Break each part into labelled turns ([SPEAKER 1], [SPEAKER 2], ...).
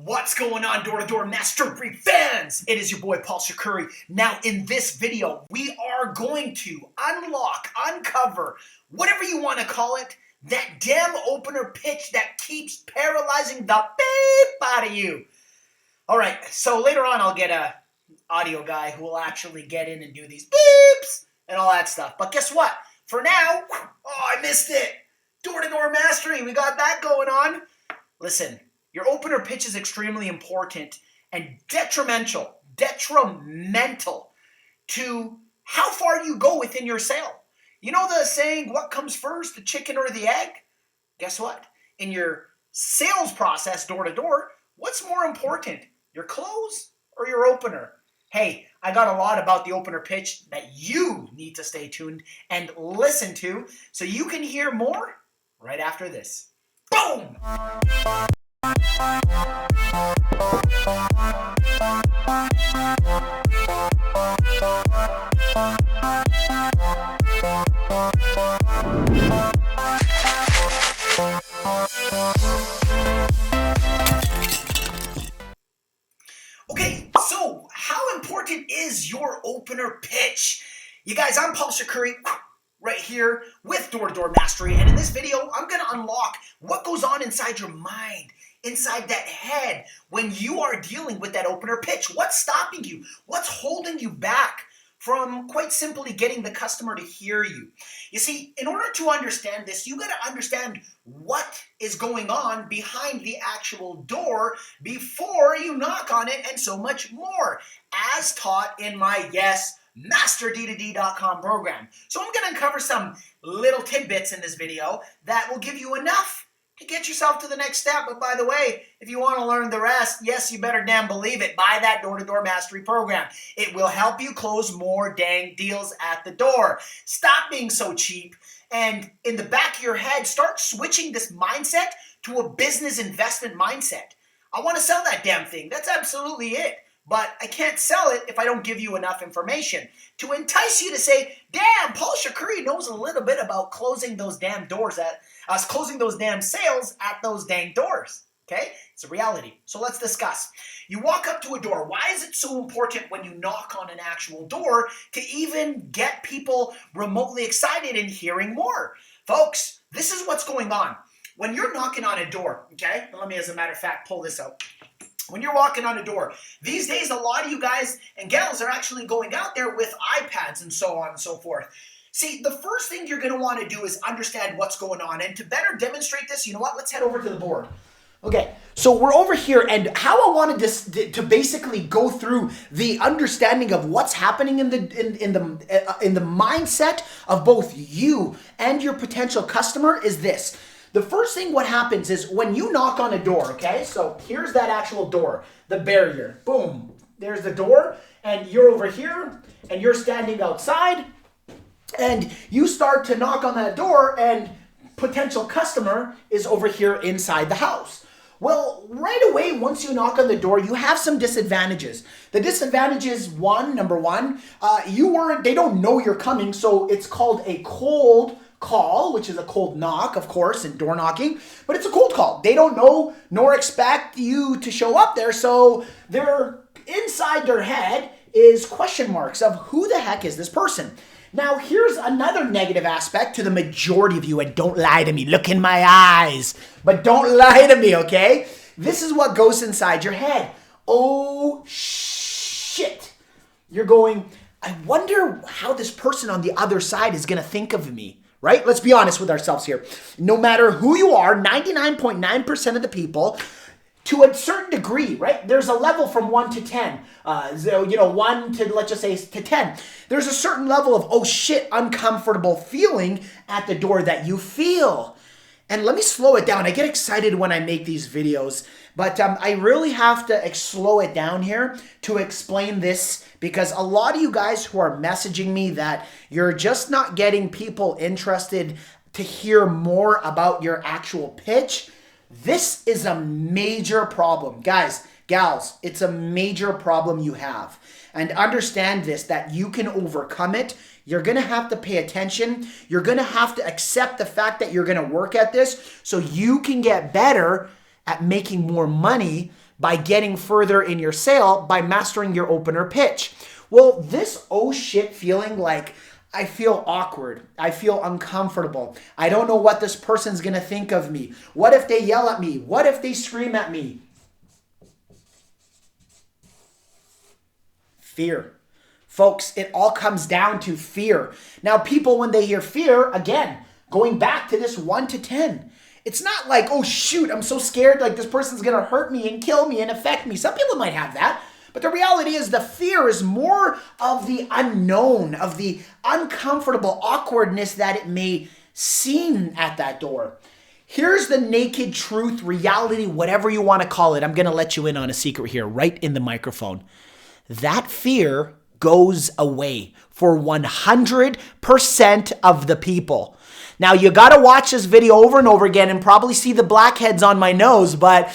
[SPEAKER 1] What's going on, Door-to-Door Mastery fans? It is your boy, Paul Shakuri. Now, in this video, we are going to uncover, whatever you want to call it, that damn opener pitch that keeps paralyzing the beep out of you. All right, so later on, I'll get a audio guy who will actually get in and do these beeps and all that stuff. But guess what? For now, I missed it. Door-to-Door Mastery, we got that going on. Listen. Your opener pitch is extremely important and detrimental to how far you go within your sale. You know the saying, what comes first, the chicken or the egg? Guess what? In your sales process, door to door, what's more important, your close or your opener? Hey, I got a lot about the opener pitch that you need to stay tuned and listen to so you can hear more right after this. Boom! Okay, so how important is your opener pitch? You guys, I'm Paul Shakuri, right here with Door-to-Door Mastery, and in this video, I'm going to unlock what goes on inside your mind, inside that head, when you are dealing with that opener pitch. What's stopping you? What's holding you back from quite simply getting the customer to hear you? You see, in order to understand this, you got to understand what is going on behind the actual door before you knock on it, and so much more, as taught in my MasterD2D.com program. So I'm going to uncover some little tidbits in this video that will give you enough to get yourself to the next step. But by the way, if you want to learn the rest, yes, you better damn believe it. Buy that Door-to-Door Mastery program. It will help you close more dang deals at the door. Stop being so cheap. And in the back of your head, start switching this mindset to a business investment mindset. I want to sell that damn thing. That's absolutely it. But I can't sell it if I don't give you enough information to entice you to say, damn, Paul Shakuri knows a little bit about closing those damn doors closing those damn sales at those dang doors. Okay? It's a reality. So let's discuss. You walk up to a door. Why is it so important when you knock on an actual door to even get people remotely excited and hearing more? Folks, this is what's going on. When you're knocking on a door, okay? Let me, as a matter of fact, pull this out. When you're walking on a door, these days, a lot of you guys and gals are actually going out there with iPads and so on and so forth. See, the first thing you're going to want to do is understand what's going on. And to better demonstrate this, you know what? Let's head over to the board. Okay, so we're over here, and how I wanted to basically go through the understanding of what's happening in the mindset of both you and your potential customer is this. The first thing what happens is when you knock on a door, okay? So here's that actual door, the barrier. Boom. There's the door, and you're over here, and you're standing outside, and you start to knock on that door, and potential customer is over here inside the house. Well, right away, once you knock on the door, you have some disadvantages. The disadvantage is number one, they don't know you're coming, so it's called a cold call, which is a cold knock, of course, in door knocking, but it's a cold call. They don't know nor expect you to show up there, so they're inside their head is question marks of who the heck is this person. Now, here's another negative aspect to the majority of you, and don't lie to me. Look in my eyes, but don't lie to me, okay? This is what goes inside your head. Oh, shit. You're going, I wonder how this person on the other side is going to think of me. Right? Let's be honest with ourselves here. No matter who you are, 99.9% of the people, to a certain degree, right? There's a level from 1 to 10. 1 to, let's just say, to 10. There's a certain level of, oh shit, uncomfortable feeling at the door that you feel. And let me slow it down. I get excited when I make these videos, but I really have to slow it down here to explain this, because a lot of you guys who are messaging me that you're just not getting people interested to hear more about your actual pitch, this is a major problem. Guys, gals, it's a major problem you have. And understand this, that you can overcome it. You're going to have to pay attention. You're going to have to accept the fact that you're going to work at this so you can get better at making more money by getting further in your sale by mastering your opener pitch. Well, this oh shit feeling, like I feel awkward, I feel uncomfortable, I don't know what this person's gonna think of me, what if they yell at me, what if they scream at me? Fear. Folks, it all comes down to fear. Now, people, when they hear fear, again, going back to this 1 to 10, it's not like, oh shoot, I'm so scared, like this person's gonna hurt me and kill me and affect me. Some people might have that, but the reality is the fear is more of the unknown, of the uncomfortable awkwardness that it may seem at that door. Here's the naked truth, reality, whatever you want to call it. I'm gonna let you in on a secret here, right in the microphone. That fear goes away for 100% of the people. Now, you got to watch this video over and over again and probably see the blackheads on my nose, but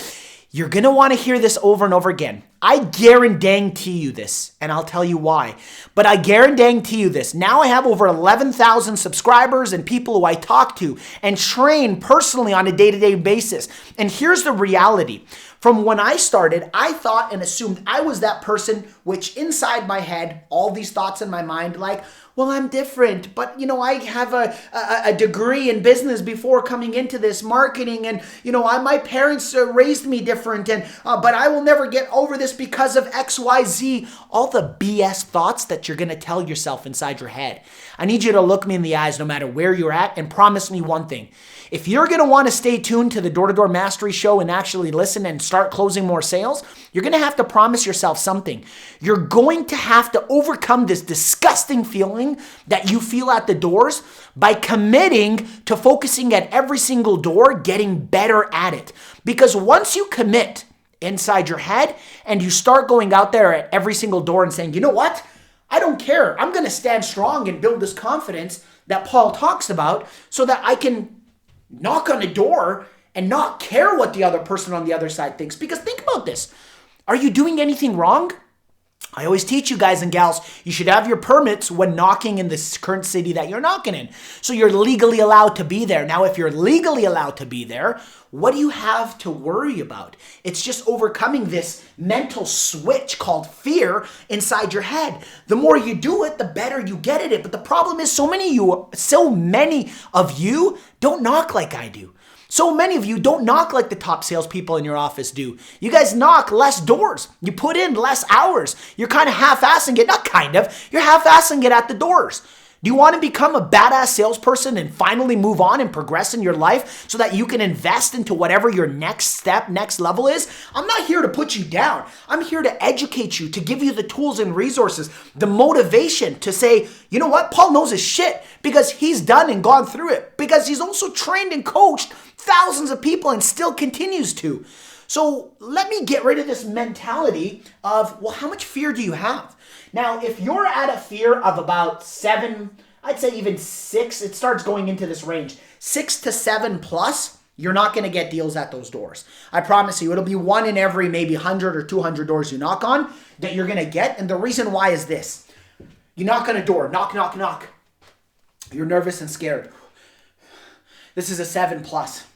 [SPEAKER 1] you're going to want to hear this over and over again. I guarantee you this, and I'll tell you why. But I guarantee you this. Now I have over 11,000 subscribers and people who I talk to and train personally on a day-to-day basis. And here's the reality. From when I started, I thought and assumed I was that person, which inside my head, all these thoughts in my mind, like, well, I'm different, but, I have a degree in business before coming into this, marketing, and, my parents raised me different, and but I will never get over this because of X, Y, Z. All the BS thoughts that you're going to tell yourself inside your head. I need you to look me in the eyes no matter where you're at and promise me one thing. If you're going to want to stay tuned to the Door-to-Door Mastery Show and actually listen and start closing more sales, you're going to have to promise yourself something. You're going to have to overcome this disgusting feeling that you feel at the doors by committing to focusing at every single door, getting better at it. Because once you commit inside your head and you start going out there at every single door and saying, you know what? I don't care. I'm going to stand strong and build this confidence that Paul talks about so that I can knock on a door and not care what the other person on the other side thinks. Because think about this. Are you doing anything wrong? I always teach you guys and gals, you should have your permits when knocking in this current city that you're knocking in. So you're legally allowed to be there. Now, if you're legally allowed to be there, what do you have to worry about? It's just overcoming this mental switch called fear inside your head. The more you do it, the better you get at it. But the problem is so many of you don't knock like I do. So many of you don't knock like the top salespeople in your office do. You guys knock less doors. You put in less hours. You're kind of half-assing it. Not kind of. You're half-assing it at the doors. Do you want to become a badass salesperson and finally move on and progress in your life so that you can invest into whatever your next step, next level is? I'm not here to put you down. I'm here to educate you, to give you the tools and resources, the motivation to say, you know what? Paul knows his shit because he's done and gone through it, because he's also trained and coached thousands of people and still continues to. So let me get rid of this mentality of, well, how much fear do you have? Now, if you're at a fear of about 7, I'd say even 6, it starts going into this range, 6 to 7 plus, you're not going to get deals at those doors. I promise you, it'll be 1 in every maybe 100 or 200 doors you knock on that you're going to get. And the reason why is this. You knock on a door, knock, knock, knock. You're nervous and scared. This is a 7 plus.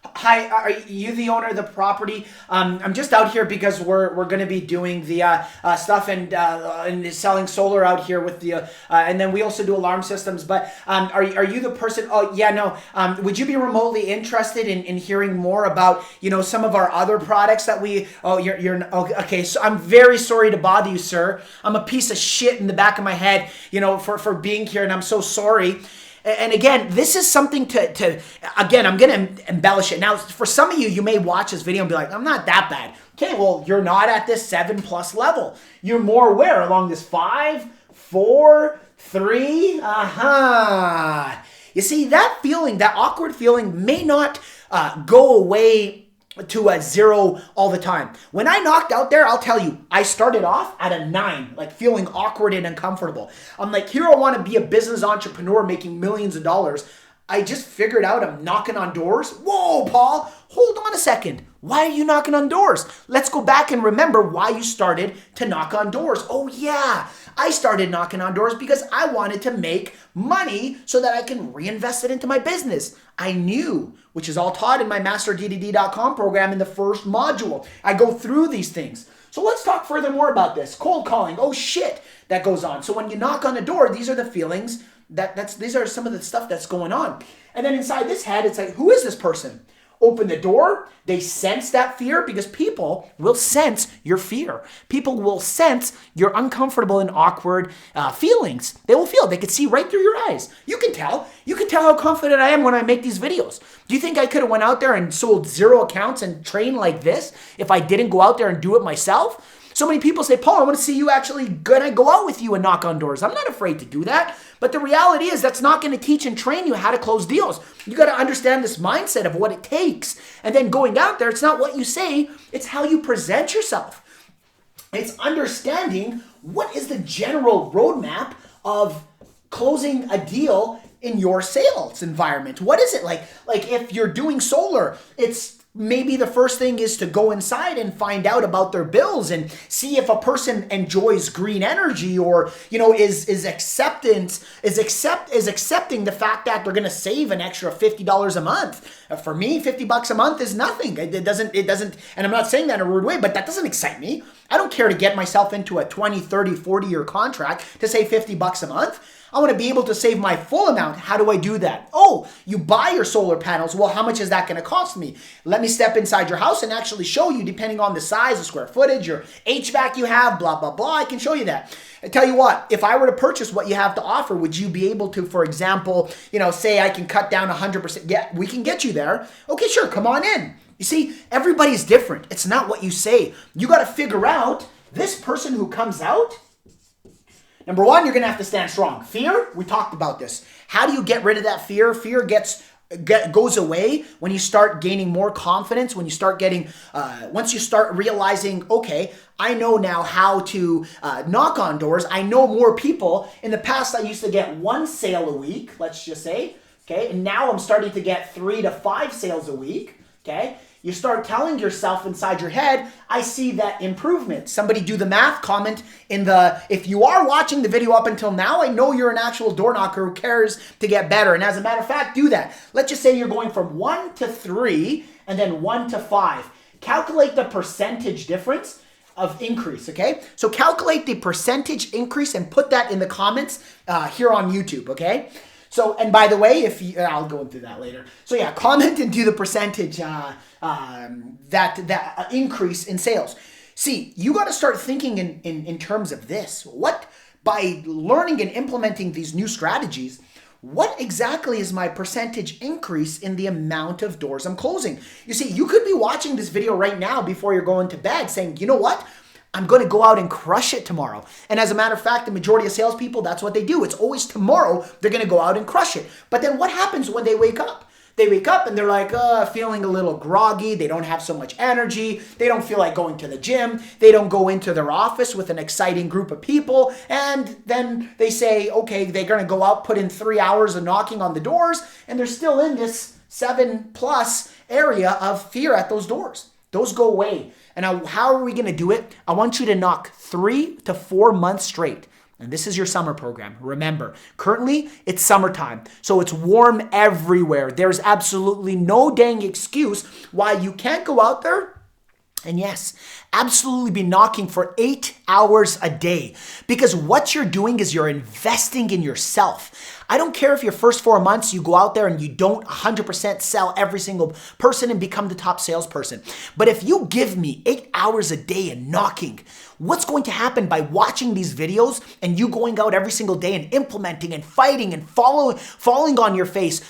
[SPEAKER 1] Hi, are you the owner of the property? I'm just out here because we're going to be doing the stuff and selling solar out here with the and then we also do alarm systems. But are you the person? Oh yeah, no. Would you be remotely interested in hearing more about some of our other products that we? Oh, you're okay. So I'm very sorry to bother you, sir. I'm a piece of shit in the back of my head, for being here, and I'm so sorry. And again, this is something again, I'm going to embellish it. Now, for some of you, you may watch this video and be like, I'm not that bad. Okay, well, you're not at this 7 plus level. You're more where? Along this 5, 4, 3? You see, that feeling, that awkward feeling may not go away to a 0 all the time. When I knocked out there, I'll tell you, I started off at a 9, like feeling awkward and uncomfortable. I'm like, here I want to be a business entrepreneur making millions of dollars. I just figured out I'm knocking on doors. Whoa, Paul, hold on a second. Why are you knocking on doors? Let's go back and remember why you started to knock on doors. Oh yeah, I started knocking on doors because I wanted to make money so that I can reinvest it into my business. I knew, which is all taught in my MasterDDD.com program in the first module. I go through these things. So let's talk further more about this. Cold calling, oh shit, that goes on. So when you knock on the door, these are the feelings, these are some of the stuff that's going on. And then inside this head, it's like, who is this person? Open the door, they sense that fear because people will sense your fear. People will sense your uncomfortable and awkward feelings. They will feel, they can see right through your eyes. You can tell how confident I am when I make these videos. Do you think I could have went out there and sold 0 accounts and trained like this if I didn't go out there and do it myself? So many people say, Paul, I want to see you actually gonna go out with you and knock on doors. I'm not afraid to do that. But the reality is that's not going to teach and train you how to close deals. You got to understand this mindset of what it takes. And then going out there, it's not what you say, it's how you present yourself. It's understanding what is the general roadmap of closing a deal in your sales environment. What is it like? Like if you're doing solar, it's maybe the first thing is to go inside and find out about their bills and see if a person enjoys green energy or, is accepting the fact that they're going to save an extra $50 a month. For me, $50 a month is nothing. It doesn't, and I'm not saying that in a rude way, but that doesn't excite me. I don't care to get myself into a 20, 30, 40-year contract to save $50 a month. I want to be able to save my full amount. How do I do that? Oh, you buy your solar panels. Well, how much is that going to cost me? Let me step inside your house and actually show you, depending on the size, the square footage, your HVAC you have, blah, blah, blah. I can show you that. I tell you what, if I were to purchase what you have to offer, would you be able to, for example, say I can cut down 100%? Yeah, we can get you there. Okay, sure, come on in. You see, everybody's different. It's not what you say. You got to figure out this person who comes out. Number one, you're going to have to stand strong. Fear, we talked about this. How do you get rid of that fear? Fear goes away when you start gaining more confidence, when you start getting, once you start realizing, okay, I know now how to knock on doors. I know more people. In the past, I used to get 1 sale a week, let's just say, okay? And now I'm starting to get 3 to 5 sales a week, okay? You start telling yourself inside your head, I see that improvement. Somebody do the math, comment if you are watching the video up until now, I know you're an actual door knocker who cares to get better. And as a matter of fact, do that. Let's just say you're going from 1 to 3 and then 1 to 5. Calculate the percentage difference of increase, okay? So calculate the percentage increase and put that in the comments here on YouTube, okay? So, and by the way, I'll go into that later. So yeah, comment and do the percentage, that increase in sales. See, you got to start thinking in terms of this. By learning and implementing these new strategies, what exactly is my percentage increase in the amount of doors I'm closing? You see, you could be watching this video right now before you're going to bed saying, you know what? I'm going to go out and crush it tomorrow. And as a matter of fact, the majority of salespeople, that's what they do. It's always tomorrow they're going to go out and crush it. But then what happens when they wake up? They wake up and they're like, feeling a little groggy. They don't have so much energy. They don't feel like going to the gym. They don't go into their office with an exciting group of people. And then they say, okay, they're going to go out, put in 3 hours of knocking on the doors, and they're still in this 7+ area of fear at those doors. Those go away. And now, how are we going to do it? I want you to knock 3 to 4 months straight. And this is your summer program. Remember, currently it's summertime, so it's warm everywhere. There's absolutely no dang excuse why you can't go out there and yes, absolutely be knocking for 8 hours a day, because what you're doing is you're investing in yourself. I don't care if your first 4 months you go out there and you don't 100% sell every single person and become the top salesperson. But if you give me 8 hours a day and knocking, what's going to happen by watching these videos and you going out every single day and implementing and fighting and falling on your face,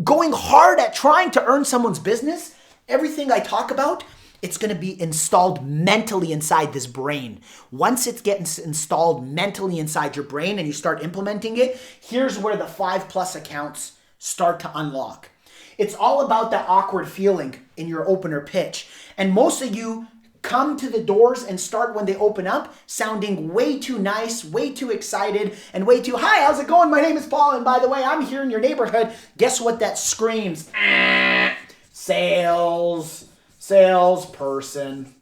[SPEAKER 1] going hard at trying to earn someone's business, everything I talk about, it's going to be installed mentally inside this brain. Once it gets installed mentally inside your brain and you start implementing it, here's where the 5+ accounts start to unlock. It's all about that awkward feeling in your opener pitch. And most of you come to the doors and start when they open up sounding way too nice, way too excited, and way too, hi, how's it going? My name is Paul, and by the way, I'm here in your neighborhood. Guess what that screams? Sales. salesperson.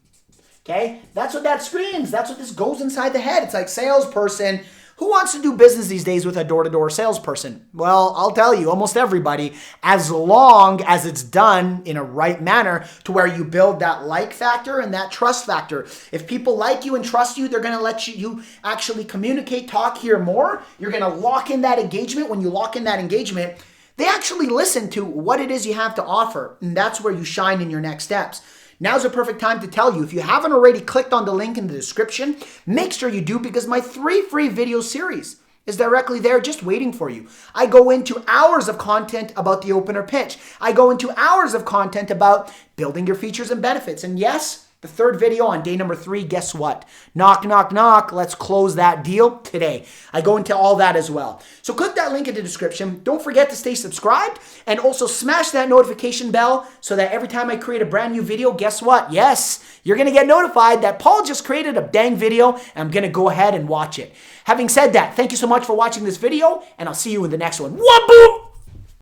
[SPEAKER 1] Okay, that's what that screams. That's what this goes inside the head. It's like salesperson. Who wants to do business these days with a door-to-door salesperson? Well, I'll tell you, almost everybody, as long as it's done in a right manner to where you build that like factor and that trust factor. If people like you and trust you, they're going to let you actually communicate, talk, hear more. You're going to lock in that engagement. When you lock in that engagement, they actually listen to what it is you have to offer. And that's where you shine in your next steps. Now's a perfect time to tell you, if you haven't already clicked on the link in the description, make sure you do, because my 3 free video series is directly there just waiting for you. I go into hours of content about the opener pitch. I go into hours of content about building your features and benefits. And yes, the 3rd video on day number 3, guess what? Knock, knock, knock. Let's close that deal today. I go into all that as well. So click that link in the description. Don't forget to stay subscribed and also smash that notification bell so that every time I create a brand new video, guess what? Yes, you're going to get notified that Paul just created a dang video and I'm going to go ahead and watch it. Having said that, thank you so much for watching this video and I'll see you in the next one. Whoop, boom!